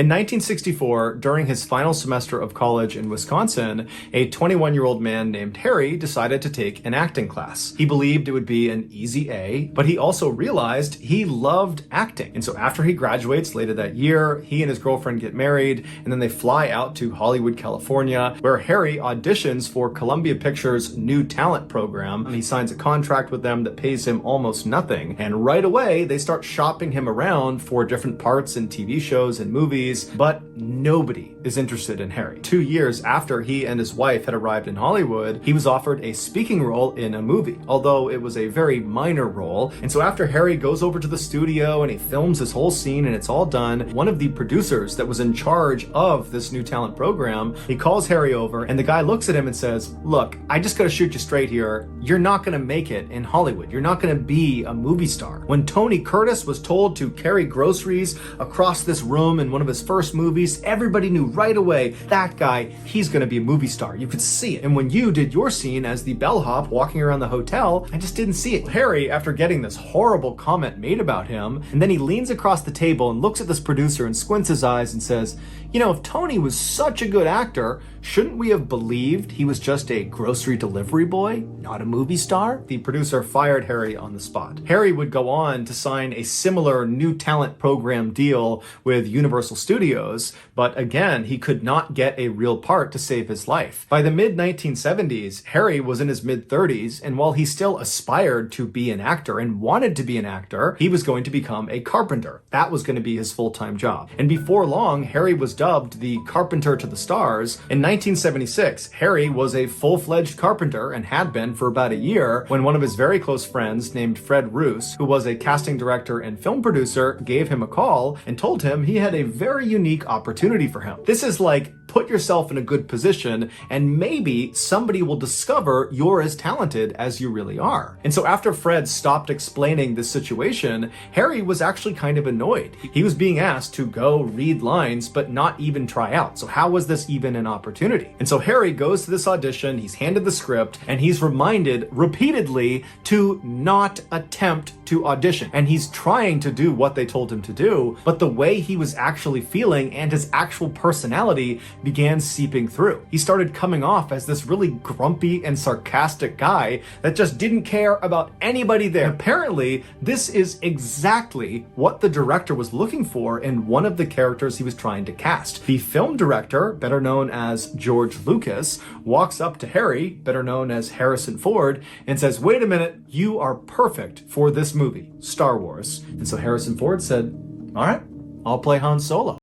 In 1964, during his final semester of college in Wisconsin, a 21-year-old man named Harry decided to take an acting class. He believed it would be an easy A, but he also realized he loved acting. And so after he graduates later that year, he and his girlfriend get married, and then they fly out to Hollywood, California, where Harry auditions for Columbia Pictures' New Talent program. And he signs a contract with them that pays him almost nothing. And right away, they start shopping him around for different parts in TV shows and movies, but nobody is interested in Harry. 2 years after he and his wife had arrived in Hollywood, he was offered a speaking role in a movie, although it was a very minor role. And so after Harry goes over to the studio and he films this whole scene and it's all done, one of the producers that was in charge of this New Talent program, he calls Harry over and the guy looks at him and says, "Look, I just gotta shoot you straight here. You're not gonna make it in Hollywood. You're not gonna be a movie star." When Tony Curtis was told to carry groceries across this room in one of his first movies, everybody knew right away, that guy, he's gonna be a movie star. You could see it. And when you did your scene as the bellhop walking around the hotel, I just didn't see it. Harry, after getting this horrible comment made about him, and then he leans across the table and looks at this producer and squints his eyes and says, "You know, if Tony was such a good actor, shouldn't we have believed he was just a grocery delivery boy, not a movie star?" The producer fired Harry on the spot. Harry would go on to sign a similar New Talent program deal with Universal Studios, but again, he could not get a real part to save his life. By the mid-1970s, Harry was in his mid-30s, and while he still aspired to be an actor and wanted to be an actor, he was going to become a carpenter. That was going to be his full-time job. And before long, Harry was dubbed the Carpenter to the Stars. In 1976, Harry was a full-fledged carpenter and had been for about a year when one of his very close friends named Fred Roos, who was a casting director and film producer, gave him a call and told him he had a very unique opportunity for him. This is like, put yourself in a good position and maybe somebody will discover you're as talented as you really are. And so after Fred stopped explaining this situation, Harry was actually kind of annoyed. He was being asked to go read lines but not even try out. So how was this even an opportunity? And so Harry goes to this audition, he's handed the script, and he's reminded repeatedly to not attempt to audition. And he's trying to do what they told him to do, but the way he was actually feeling and his actual personality began seeping through. He started coming off as this really grumpy and sarcastic guy that just didn't care about anybody there. Apparently, this is exactly what the director was looking for in one of the characters he was trying to cast. The film director, better known as George Lucas, walks up to Harry, better known as Harrison Ford, and says, "Wait a minute, you are perfect for this movie, Star Wars." And so Harrison Ford said, "All right, I'll play Han Solo."